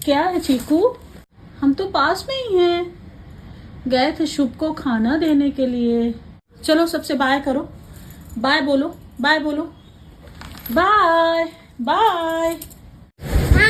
क्या है चीकू? हम तो पास में ही हैं, गए थे शुभ को खाना देने के लिए। चलो सबसे बाय करो, बाय बोलो, बाय बोलो, बाय बाय।